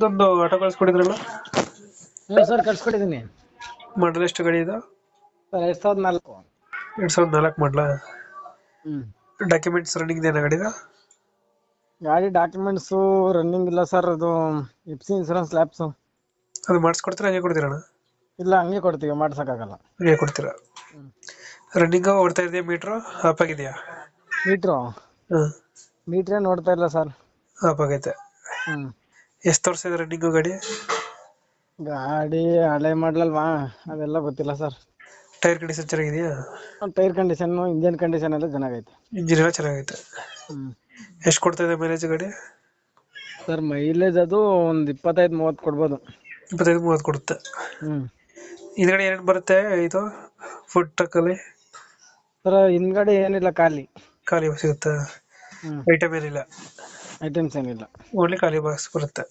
ಇದೊಂದು ಆಟೋ ಕಳ್ಸ್ಕೊಟ್ಟಿದ್ರಲ್ಲ, ಹ್ಞೂ ಸರ್ ಕಳ್ಸ್ಕೊಟ್ಟಿದ್ದೀನಿ ಮಾಡಲ್ ಎಷ್ಟು ಗಾಡಿ ಇದು? ಸರ್ 2004. 2004 ಮಾಡಲ. ಹ್ಞೂ ಡಾಕ್ಯುಮೆಂಟ್ಸ್ ರನ್ನಿಂಗ್ ಇದೆಯಾ ಗಾಡಿದ? ಗಾಡಿ ಡಾಕ್ಯುಮೆಂಟ್ಸು ರನ್ನಿಂಗ್ ಇಲ್ಲ ಸರ್. ಅದು ಎಫ್.ಸಿ ಇನ್ಸೂರೆನ್ಸ್ ಲ್ಯಾಪ್ಸು. ಅದು ಮಾಡಿಸ್ಕೊಡ್ತೀರಾ ಹಂಗೆ ಕೊಡ್ತೀರಣ್ಣ? ಇಲ್ಲ ಹಂಗೆ ಕೊಡ್ತೀವಿ, ಮಾಡ್ಸೋಕ್ಕಾಗಲ್ಲ. ಹಂಗೆ ಕೊಡ್ತೀರಾ? ಹ್ಞೂ ರನ್ನಿಂಗ್ ಓಡ್ತಾ ಇದೆಯಾ? ಮೀಟ್ರು ಆಫ್ ಆಗಿದೆಯಾ? ಮೀಟ್ರು ಹಾಂ, ಮೀಟ್ರೇ ನೋಡ್ತಾ ಇಲ್ಲ ಸರ್. ಆಫ್ ಆಗೈತೆ. ಹ್ಞೂ ಎಷ್ಟು ತೋರಿಸ್ತಾ ಇದೆ ರನ್ನಿಂಗು ಗಾಡಿ? ಗಾಡಿ ಹಳೆ ಮಾಡ್ಲಲ್ವಾ, ಅದೆಲ್ಲ ಗೊತ್ತಿಲ್ಲ ಸರ್. ಟೈರ್ ಕಂಡೀಷನ್ ಚೆನ್ನಾಗಿದೆಯಾ? ಟೈರ್ ಕಂಡೀಷನ್ನು, ಇಂಜಿನ್ ಕಂಡೀಷನ್ ಎಲ್ಲ ಚೆನ್ನಾಗೈತೆ. ಇಂಜಿನ್ ಎಲ್ಲ ಚೆನ್ನಾಗೈತೆ. ಹ್ಞೂ ಎಷ್ಟು ಕೊಡ್ತಾ ಇದೆ ಮೈಲೇಜ್ ಗಾಡಿ? ಸರ್ ಮೈಲೇಜ್ ಅದು ಒಂದು 25-30 ಕೊಡ್ಬೋದು. 25-30 ಕೊಡುತ್ತೆ. ಹ್ಞೂ ಹಿಂದ್ಗಡೆ ಏನೇನು ಬರುತ್ತೆ ಇದು ಫುಡ್ ಟ್ರಕ್ಕಲ್ಲಿ? ಸರ್ ಹಿಂದ್ಗಡೆ ಏನಿಲ್ಲ, ಖಾಲಿ. ಖಾಲಿ ಸಿಗುತ್ತಾ? ಹ್ಞೂ ಐಟಮ್ ಏನಿಲ್ಲ? ಐಟಮ್ಸ್ ಏನಿಲ್ಲ. ಓನ್ಲಿ ಖಾಲಿ ಬಾಕ್ಸ್ ಬರುತ್ತೆ.